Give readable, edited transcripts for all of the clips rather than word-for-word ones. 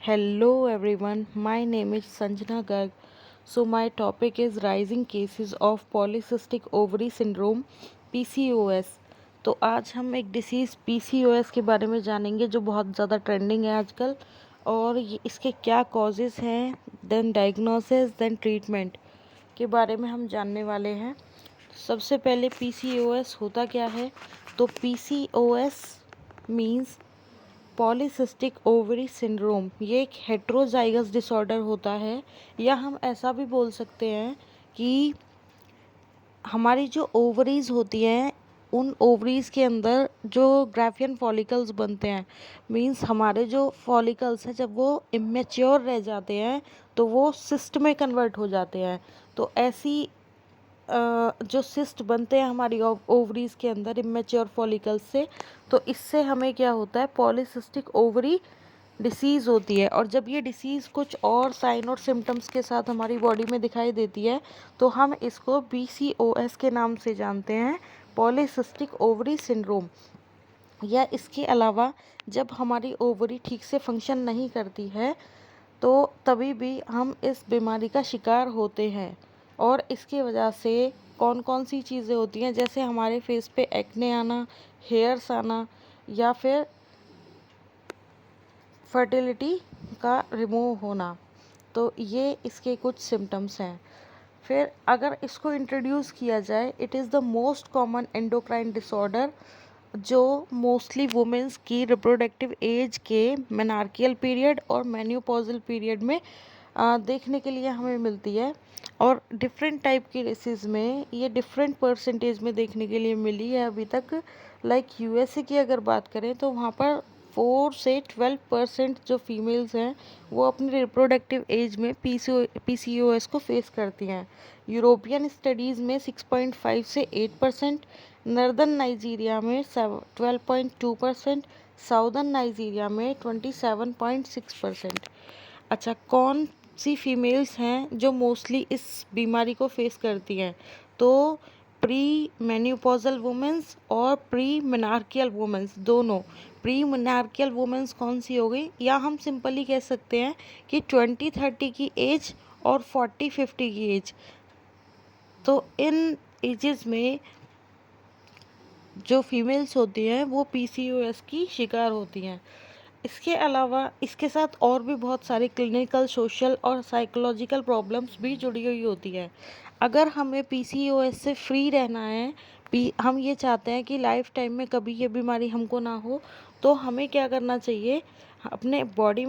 Hello everyone, my name is Sanjana Garg. So my topic is rising cases of polycystic ovary syndrome PCOS. तो आज हम एक disease PCOS के बारे में जानेंगे जो बहुत ज़्यादा ट्रेंडिंग है आजकल और इसके क्या कॉजेज़ हैं, देन डायग्नोसिस, देन ट्रीटमेंट के बारे में हम जानने वाले हैं। सबसे पहले PCOS होता क्या है? तो PCOS means polycystic ovary syndrome, ये एक हेट्रोजाइगस डिसऑर्डर होता है, या हम ऐसा भी बोल सकते हैं कि हमारी जो ओवरीज होती हैं उन ओवरीज के अंदर जो ग्राफियन फॉलिकल्स बनते हैं, मींस हमारे जो फॉलिकल्स हैं जब वो इमेच्योर रह जाते हैं तो वो सिस्ट में कन्वर्ट हो जाते हैं। तो ऐसी जो सिस्ट बनते हैं हमारी ओवरीज के अंदर इमेच्योर फॉलिकल्स से, तो इससे हमें क्या होता है, पॉलीसिस्टिक ओवरी डिसीज़ होती है। और जब ये डिसीज़ कुछ और साइन और सिम्टम्स के साथ हमारी बॉडी में दिखाई देती है तो हम इसको PCOS के नाम से जानते हैं, पॉलीसिस्टिक ओवरी सिंड्रोम। या इसके अलावा जब हमारी ओवरी ठीक से फंक्शन नहीं करती है तो तभी भी हम इस बीमारी का शिकार होते हैं। और इसकी वजह से कौन कौन सी चीज़ें होती हैं, जैसे हमारे फेस पे एक्ने आना, हेयर्स आना, या फिर फर्टिलिटी का रिमूव होना। तो ये इसके कुछ सिम्टम्स हैं। फिर अगर इसको इंट्रोड्यूस किया जाए, it is the most common endocrine disorder जो मोस्टली वुमेंस की रिप्रोडक्टिव एज के मेनार्कियल पीरियड और मेन्यूपॉजल पीरियड में देखने के लिए हमें मिलती है। और डिफरेंट टाइप की रेसेस में ये डिफरेंट परसेंटेज में देखने के लिए मिली है अभी तक। लाइक USA की अगर बात करें तो वहाँ पर 4 से 12% जो फीमेल्स हैं वो अपनी रिप्रोडक्टिव एज में PCOS को फेस करती हैं। यूरोपियन स्टडीज़ में 6.5 से 8%, नॉर्दर्न नाइजीरिया में 12.2%, साउदर्न नाइजीरिया में 27.6%। अच्छा, कौन सी फीमेल्स हैं जो मोस्टली इस बीमारी को फेस करती हैं? तो प्री मेन्यूपॉजल वुमेंस और प्री मेनार्कियल वुमेंस दोनों। प्री मेनार्कियल वुमेंस कौन सी हो गई, या हम सिंपली कह सकते हैं कि 20-30 की एज और 40-50 की एज। तो इन एजेस में जो फीमेल्स होती हैं वो PCOS की शिकार होती हैं। इसके अलावा इसके साथ और भी बहुत सारी क्लिनिकल, सोशल और साइकोलॉजिकल प्रॉब्लम्स भी जुड़ी हुई होती है। अगर हमें PCOS से फ्री रहना है, हम ये चाहते हैं कि लाइफ टाइम में कभी ये बीमारी हमको ना हो, तो हमें क्या करना चाहिए, अपने बॉडी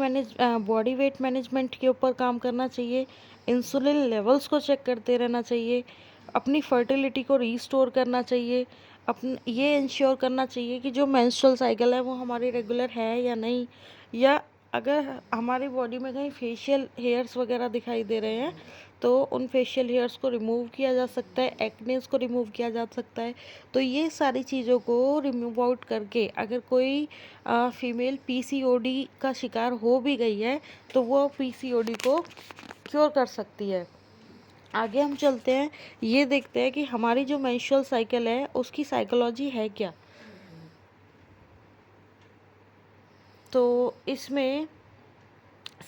वेट मैनेजमेंट के ऊपर काम करना चाहिए, इंसुलिन लेवल्स को चेक करते रहना चाहिए, अपनी फर्टिलिटी को रीस्टोर करना चाहिए, ये इंश्योर करना चाहिए कि जो मेंस्ट्रुअल साइकिल है वो हमारी रेगुलर है या नहीं, या अगर हमारी बॉडी में कहीं फेशियल हेयर्स वगैरह दिखाई दे रहे हैं तो उन फेशियल हेयर्स को रिमूव किया जा सकता है, एक्नेस को रिमूव किया जा सकता है। तो ये सारी चीज़ों को रिमूव आउट करके अगर कोई फीमेल PCOD का शिकार हो भी गई है तो वो PCOD को क्योर कर सकती है। आगे हम चलते हैं, ये देखते हैं कि हमारी जो मेंस्ट्रुअल साइकिल है उसकी साइकोलॉजी है क्या। तो इसमें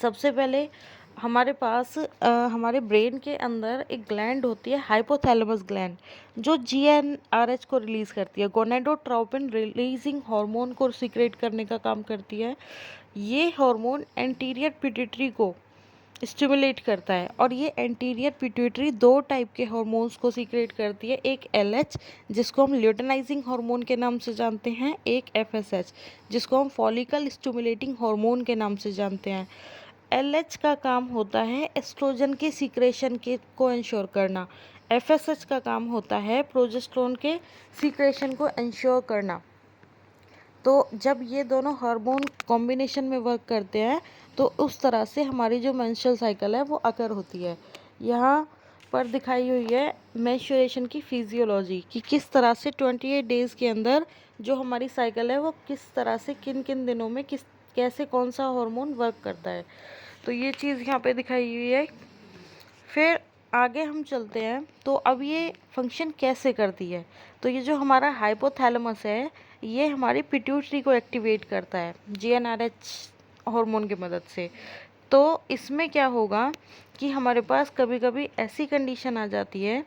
सबसे पहले हमारे पास हमारे ब्रेन के अंदर एक ग्लैंड होती है, हाइपोथैलेमस ग्लैंड, जो GnRH को रिलीज़ करती है, गोनेडोट्रोपिन रिलीजिंग हार्मोन को सीक्रेट करने का काम करती है। ये हार्मोन एंटीरियर पिट्यूटरी को स्टिमुलेट करता है, और ये एंटीरियर पिट्यूटरी 2 टाइप के हार्मोन्स को सीक्रेट करती है, एक LH जिसको हम ल्यूटेनाइजिंग हार्मोन के नाम से जानते हैं, एक FSH जिसको हम फॉलिकल स्टिमुलेटिंग हार्मोन के नाम से जानते हैं। LH का काम होता है एस्ट्रोजन के सीक्रेशन के को इंश्योर करना, FSH का काम होता है प्रोजेस्टेरोन के सीक्रेशन को इंश्योर करना। तो जब ये दोनों हार्मोन कॉम्बिनेशन में वर्क करते हैं तो उस तरह से हमारी जो मेंस्ट्रुअल साइकिल है वो अकर होती है। यहाँ पर दिखाई हुई है मेंस्ट्रुएशन की फिजियोलॉजी, कि किस तरह से 28 डेज़ के अंदर जो हमारी साइकिल है वो किस तरह से किन किन दिनों में कैसे कौन सा हार्मोन वर्क करता है। तो ये चीज़ यहाँ पे दिखाई हुई है। फिर आगे हम चलते हैं, तो अब ये फंक्शन कैसे करती है। तो ये जो हमारा हाइपोथैलेमस है ये हमारी पिट्यूटरी को एक्टिवेट करता है, GnRH हार्मोन की मदद से। तो इसमें क्या होगा कि हमारे पास कभी कभी ऐसी कंडीशन आ जाती है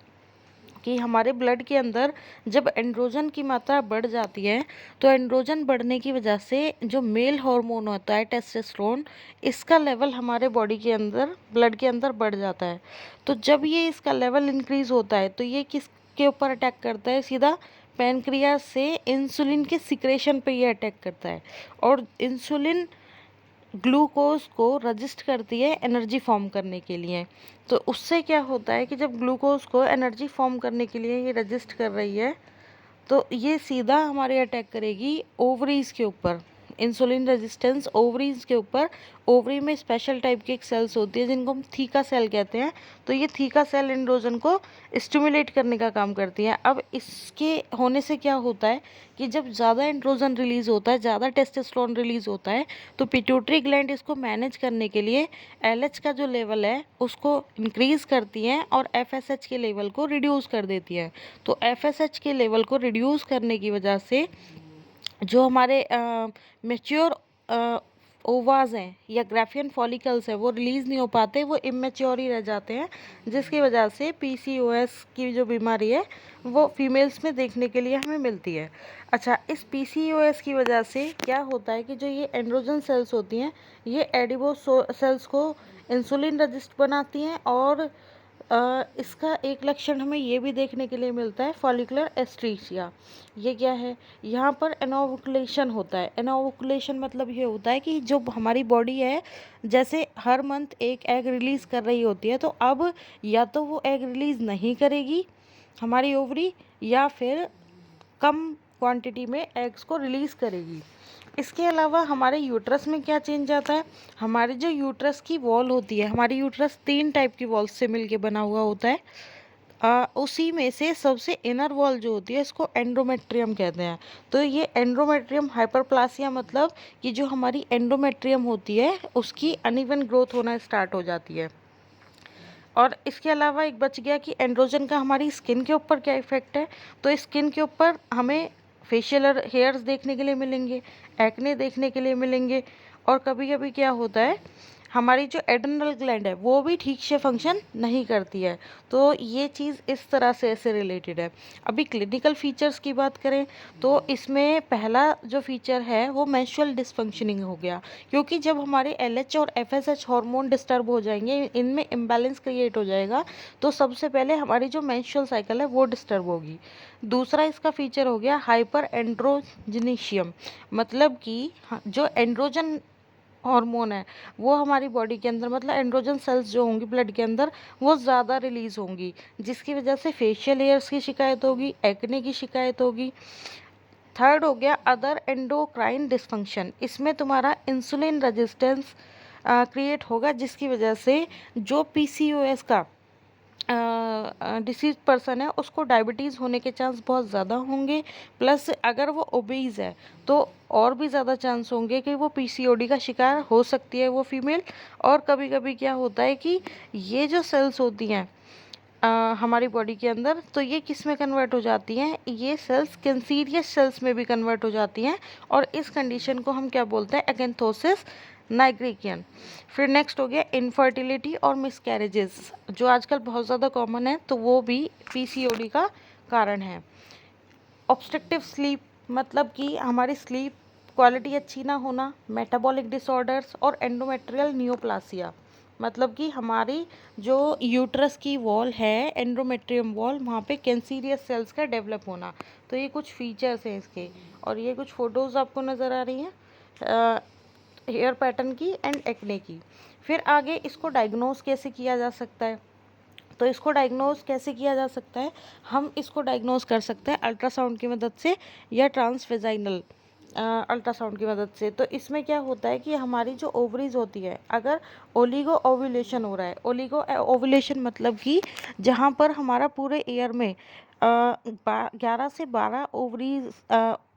कि हमारे ब्लड के अंदर जब एंड्रोजन की मात्रा बढ़ जाती है, तो एंड्रोजन बढ़ने की वजह से जो मेल हार्मोन होता है टेस्टोस्टेरोन, इसका लेवल हमारे बॉडी के अंदर ब्लड के अंदर बढ़ जाता है। तो जब ये इसका लेवल इंक्रीज होता है तो ये किसके ऊपर अटैक करता है? सीधा पैनक्रियास से इंसुलिन के सिक्रेशन पे ये अटैक करता है। और इंसुलिन ग्लूकोज को रजिस्ट करती है एनर्जी फॉर्म करने के लिए। तो उससे क्या होता है कि जब ग्लूकोज को एनर्जी फॉर्म करने के लिए ये रजिस्ट कर रही है, तो ये सीधा हमारे अटैक करेगी ओवरीज के ऊपर। इंसुलिन रेजिस्टेंस ओवरीज के ऊपर। ओवरी में स्पेशल टाइप की एक सेल्स होती है जिनको हम थीका सेल कहते हैं। तो ये थीका सेल एंड्रोजन को स्टिमुलेट करने का काम करती है। अब इसके होने से क्या होता है कि जब ज़्यादा एंड्रोजन रिलीज होता है, ज़्यादा टेस्टोस्टेरोन रिलीज होता है, तो पिट्यूटरी ग्लैंड इसको मैनेज करने के लिए एलएच का जो लेवल है उसको इंक्रीज करती है और एफएसएच के लेवल को रिड्यूस कर देती है। तो एफएसएच के लेवल को रिड्यूस करने की वजह से जो हमारे मेच्योर ओवाज हैं या ग्राफियन फॉलिकल्स है वो रिलीज़ नहीं हो पाते, वो इमेच्योर ही रह जाते हैं, जिसकी वजह से पीसीओएस की जो बीमारी है वो फीमेल्स में देखने के लिए हमें मिलती है। अच्छा, इस पीसीओएस की वजह से क्या होता है कि जो ये एंड्रोजन सेल्स होती हैं ये एडिपोज सेल्स को इंसुलिन रजिस्ट बनाती हैं। और इसका एक लक्षण हमें ये भी देखने के लिए मिलता है, फॉलिकुलर एस्ट्रीशिया। ये क्या है? यहाँ पर एनोवुकुलेशन होता है। एनोवुकुलेशन मतलब ये होता है कि जो हमारी बॉडी है, जैसे हर मंथ एक एग रिलीज़ कर रही होती है, तो अब या तो वो एग रिलीज़ नहीं करेगी हमारी ओवरी, या फिर कम क्वांटिटी में एग्स को रिलीज़ करेगी। इसके अलावा हमारे यूट्रस में क्या चेंज आता है? हमारे जो यूट्रस की वॉल होती है, हमारी यूट्रस 3 टाइप की वॉल्स से मिलके बना हुआ होता है। उसी में से सबसे इनर वॉल जो होती है इसको एंडोमेट्रियम कहते हैं। तो ये एंडोमेट्रियम हाइपरप्लासिया मतलब कि जो हमारी एंडोमेट्रियम होती है उसकी अनइवन ग्रोथ होना स्टार्ट हो जाती है। और इसके अलावा एक बच गया कि एंड्रोजन का हमारी स्किन के ऊपर क्या इफ़ेक्ट है। तो स्किन के ऊपर हमें फेशियल हेयर्स देखने के लिए मिलेंगे, एक्ने देखने के लिए मिलेंगे, और कभी कभी क्या होता है हमारी जो एड्रिनल ग्लैंड है वो भी ठीक से फंक्शन नहीं करती है। तो ये चीज़ इस तरह से ऐसे रिलेटेड है। अभी क्लिनिकल फीचर्स की बात करें तो इसमें पहला जो फीचर है वो मेंस्ट्रुअल डिसफंक्शनिंग हो गया, क्योंकि जब हमारे एलएच और एफएसएच हार्मोन डिस्टर्ब हो जाएंगे, इनमें इम्बैलेंस क्रिएट हो जाएगा, तो सबसे पहले हमारी जो मेंस्ट्रुअल साइकिल है वो डिस्टर्ब होगी। दूसरा इसका फीचर हो गया हाइपर एंड्रोजनीशियम, मतलब कि जो एंड्रोजन हार्मोन है वो हमारी बॉडी के अंदर, मतलब एंड्रोजन सेल्स जो होंगी ब्लड के अंदर वो ज़्यादा रिलीज़ होंगी, जिसकी वजह से फेशियल हेयर्स की शिकायत होगी, एक्ने की शिकायत होगी। थर्ड हो गया अदर एंडोक्राइन डिसफंक्शन। इसमें तुम्हारा इंसुलिन रेजिस्टेंस क्रिएट होगा, जिसकी वजह से जो पीसीओएस का डिसीज पर्सन है उसको डायबिटीज़ होने के चांस बहुत ज़्यादा होंगे। प्लस अगर वो ओबीज है तो और भी ज़्यादा चांस होंगे कि वो पीसीओडी का शिकार हो सकती है वो फीमेल। और कभी कभी क्या होता है कि ये जो सेल्स होती हैं हमारी बॉडी के अंदर, तो ये किस में कन्वर्ट हो जाती हैं? ये सेल्स कैंसीरियस सेल्स में भी कन्वर्ट हो जाती हैं, और इस कंडीशन को हम क्या बोलते हैं? एकेंथोसिस नाइग्रिकियन। फिर नेक्स्ट हो गया इनफर्टिलिटी और मिसकैरेजेस, जो आजकल बहुत ज़्यादा कॉमन है, तो वो भी पीसीओडी का कारण है। ऑब्स्ट्रक्टिव स्लीप मतलब कि हमारी स्लीप क्वालिटी अच्छी ना होना, मेटाबॉलिक डिसऑर्डर्स, और एंडोमेट्रियल नियोप्लासिया, मतलब कि हमारी जो यूट्रस की वॉल है एंडोमेट्रियम वॉल, वहाँ पे कैंसीरियस सेल्स का डेवलप होना। तो ये कुछ फीचर्स हैं इसके, और ये कुछ फ़ोटोज़ आपको नज़र आ रही हैं हेयर पैटर्न की एंड एक्ने की। फिर आगे इसको डायग्नोज कैसे किया जा सकता है? तो इसको डायग्नोज कैसे किया जा सकता है? हम इसको डायग्नोज कर सकते हैं अल्ट्रासाउंड की मदद से या ट्रांसवेजाइनल अल्ट्रासाउंड की मदद से। तो इसमें क्या होता है कि हमारी जो ओवरीज होती है, अगर ओलिगो ओव्यूलेशन हो रहा है, ओलिगो ओव्यूलेशन मतलब कि जहाँ पर हमारा पूरे ईयर में 11 से 12 ओवरीज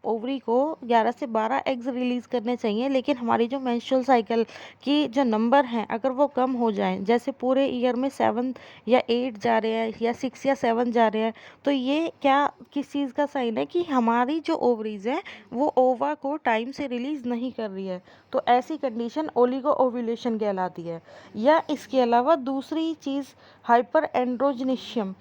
ओवरी को 11 से 12 एग्स रिलीज़ करने चाहिए, लेकिन हमारी जो मेंस्ट्रुअल साइकिल की जो नंबर हैं अगर वो कम हो जाएं, जैसे पूरे ईयर में 7 या 8 जा रहे हैं या 6 या 7 जा रहे हैं, तो ये क्या किस चीज़ का साइन है कि हमारी जो ओवरीज हैं वो ओवा को टाइम से रिलीज़ नहीं कर रही है। तो ऐसी कंडीशन ओलिगो ओव्यूलेशन कहलाती है। या इसके अलावा दूसरी चीज़ हाइपर एंड्रोजनिशियम।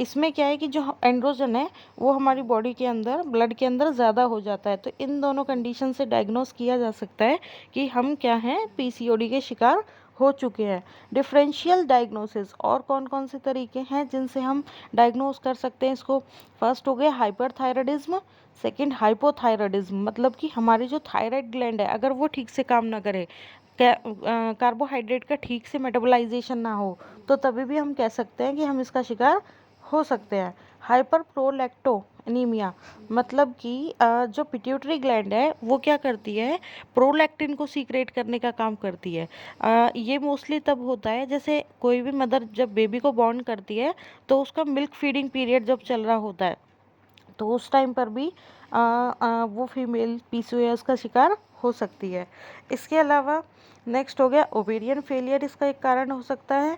इसमें क्या है कि जो एंड्रोजन है वो हमारी बॉडी के अंदर ब्लड के अंदर ज़्यादा हो जाता है। तो इन दोनों कंडीशन से डायग्नोस किया जा सकता है कि हम क्या हैं, पीसीओडी के शिकार हो चुके हैं। डिफरेंशियल डायग्नोसिस और कौन कौन से तरीके हैं जिनसे हम डायग्नोस कर सकते हैं इसको। फर्स्ट हो गया हाइपरथायराइडिज्म, सेकंड हाइपोथायराइडिज्म, मतलब कि हमारी जो थायराइड ग्लैंड है अगर वो ठीक से काम ना करे, कार्बोहाइड्रेट का ठीक से मेटाबोलाइजेशन ना हो, तो तभी भी हम कह सकते हैं कि हम इसका शिकार हो सकते हैं। हाइपर प्रोलैक्टोनीमिया, मतलब कि जो पिट्यूटरी ग्लैंड है वो क्या करती है, प्रोलैक्टिन को सीक्रेट करने का काम करती है। ये मोस्टली तब होता है जैसे कोई भी मदर जब बेबी को बॉर्न करती है तो उसका मिल्क फीडिंग पीरियड जब चल रहा होता है, तो उस टाइम पर भी वो फीमेल पीसीओएस का शिकार हो सकती है। इसके अलावा नेक्स्ट हो गया ओवेरियन फेलियर, इसका एक कारण हो सकता है।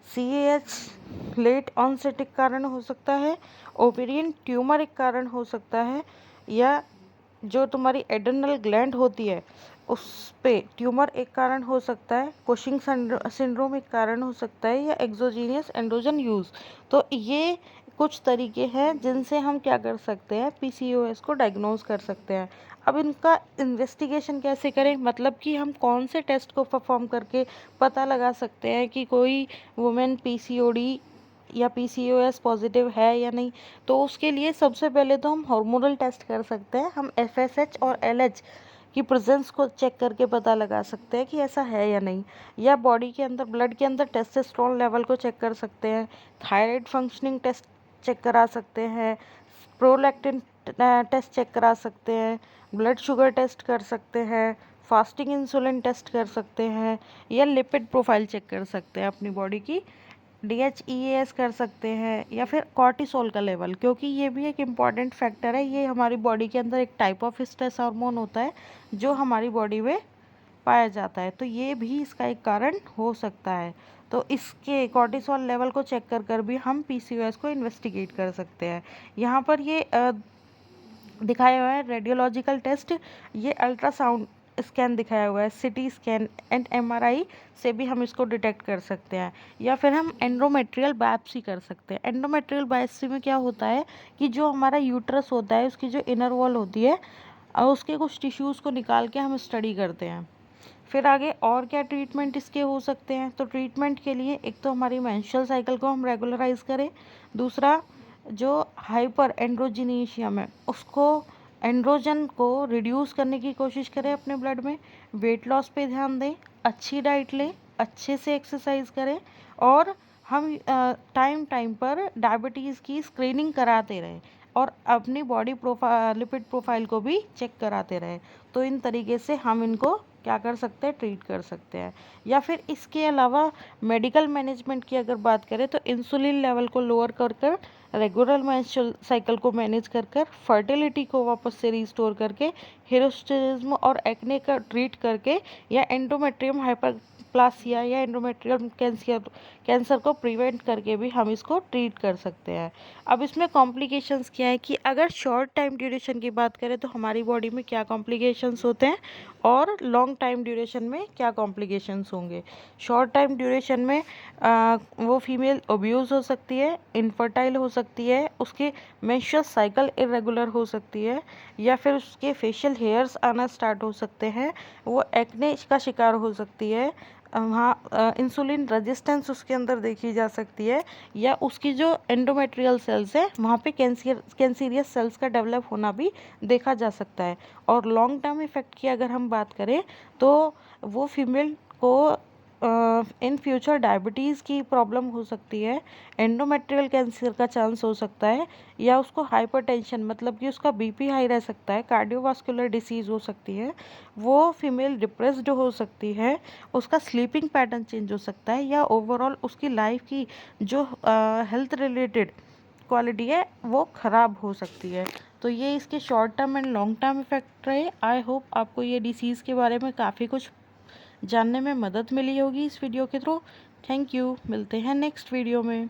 CAH लेट ऑनसेट एक कारण हो सकता है। ओवेरियन ट्यूमर एक कारण हो सकता है। या जो तुम्हारी एड्रेनल ग्लैंड होती है उस पे ट्यूमर एक कारण हो सकता है। कुशिंग सिंड्रोम एक कारण हो सकता है, या एक्सोजीनियस एंड्रोजन यूज। तो ये कुछ तरीके हैं जिनसे हम क्या कर सकते हैं, पीसीओएस को डायग्नोज कर सकते हैं। अब इनका इन्वेस्टिगेशन कैसे करें, मतलब कि हम कौन से टेस्ट को परफॉर्म करके पता लगा सकते हैं कि कोई वुमेन पीसीओडी या पीसीओएस पॉजिटिव है या नहीं। तो उसके लिए सबसे पहले तो हम हार्मोनल टेस्ट कर सकते हैं। हम FSH और LH की प्रेजेंस को चेक करके पता लगा सकते हैं कि ऐसा है या नहीं। या बॉडी के अंदर ब्लड के अंदर टेस्टोस्टेरोन लेवल को चेक कर सकते हैं। थायराइड फंक्शनिंग टेस्ट चेक करा सकते हैं। प्रोलैक्टिन टेस्ट चेक करा सकते हैं। ब्लड शुगर टेस्ट कर सकते हैं। फास्टिंग इंसुलिन टेस्ट कर सकते हैं। या लिपिड प्रोफाइल चेक कर सकते हैं अपनी बॉडी की। DHEAS कर सकते हैं, या फिर कॉर्टिसोल का लेवल, क्योंकि ये भी एक इम्पॉर्टेंट फैक्टर है। ये हमारी बॉडी के अंदर एक टाइप ऑफ स्ट्रेस हार्मोन होता है जो हमारी बॉडी में पाया जाता है। तो ये भी इसका एक कारण हो सकता है। तो इसके कॉर्टिसोल लेवल को चेक कर कर भी हम पीसीओएस को इन्वेस्टिगेट कर सकते हैं। यहाँ पर ये दिखाया हुआ है रेडियोलॉजिकल टेस्ट, ये अल्ट्रासाउंड स्कैन दिखाया हुआ है, CT स्कैन एंड MRI से भी हम इसको डिटेक्ट कर सकते हैं। या फिर हम एंडोमेट्रियल बायोप्सी कर सकते हैं। एंडोमेट्रियल बायोप्सी में क्या होता है कि जो हमारा यूट्रस होता है उसकी जो इनर वॉल होती है उसके कुछ टिश्यूज़ को निकाल के हम स्टडी करते हैं। फिर आगे और क्या ट्रीटमेंट इसके हो सकते हैं, तो ट्रीटमेंट के लिए एक तो हमारी मेंस्ट्रुअल साइकिल को हम रेगुलराइज करें। दूसरा, जो हाइपर एंड्रोजिनेशियम है उसको, एंड्रोजन को रिड्यूस करने की कोशिश करें अपने ब्लड में। वेट लॉस पे ध्यान दें, अच्छी डाइट लें, अच्छे से एक्सरसाइज करें, और हम टाइम टाइम पर डायबिटीज़ की स्क्रीनिंग कराते रहें, और अपनी बॉडी प्रोफाइल लिपिड प्रोफाइल को भी चेक कराते रहें। तो इन तरीके से हम इनको क्या कर सकते हैं, ट्रीट कर सकते हैं। या फिर इसके अलावा मेडिकल मैनेजमेंट की अगर बात करें तो इंसुलिन लेवल को लोअर कर कर, रेगुलर मेंस्ट्रुअल साइकिल को मैनेज कर कर, फर्टिलिटी को वापस से रिस्टोर करके, हिस्टोरिज्म और एक्ने का ट्रीट करके, या एंडोमेट्रियम हाइपरप्लासिया या एंडोमेट्रियम कैंसर को प्रिवेंट करके भी हम इसको ट्रीट कर सकते हैं। अब इसमें कॉम्प्लिकेशंस क्या है कि अगर शॉर्ट टाइम ड्यूरेशन की बात करें तो हमारी बॉडी में क्या कॉम्प्लिकेशंस होते हैं, और लॉन्ग टाइम ड्यूरेशन में क्या कॉम्प्लिकेशंस होंगे। शॉर्ट टाइम ड्यूरेशन में वो फीमेल ओब्यूज़ हो सकती है, इनफर्टाइल हो सकती है, उसके मेंस्ट्रुअल साइकिल इरेगुलर हो सकती है, या फिर उसके फेशियल हेयर्स आना स्टार्ट हो सकते हैं, वो एक्ने का शिकार हो सकती है, वहाँ इंसुलिन रेजिस्टेंस उसके अंदर देखी जा सकती है, या उसकी जो एंडोमेट्रियल सेल्स है वहाँ पे कैंसीरियस सेल्स का डेवलप होना भी देखा जा सकता है। और लॉन्ग टर्म इफ़ेक्ट की अगर हम बात करें तो वो फीमेल को इन फ्यूचर डायबिटीज़ की प्रॉब्लम हो सकती है, एंडोमेट्रियल कैंसर का चांस हो सकता है, या उसको हाइपरटेंशन, मतलब कि उसका बीपी हाई रह सकता है, कार्डियोवास्कुलर डिसीज़ हो सकती है, वो फीमेल डिप्रेस्ड हो सकती है, उसका स्लीपिंग पैटर्न चेंज हो सकता है, या ओवरऑल उसकी लाइफ की जो हेल्थ रिलेटेड क्वालिटी है वो ख़राब हो सकती है। तो ये इसके short term and long term effect रहे। आई होप आपको ये डिसीज़ के बारे में काफ़ी कुछ जानने में मदद मिली होगी इस वीडियो के थ्रू। थैंक यू, मिलते हैं नेक्स्ट वीडियो में।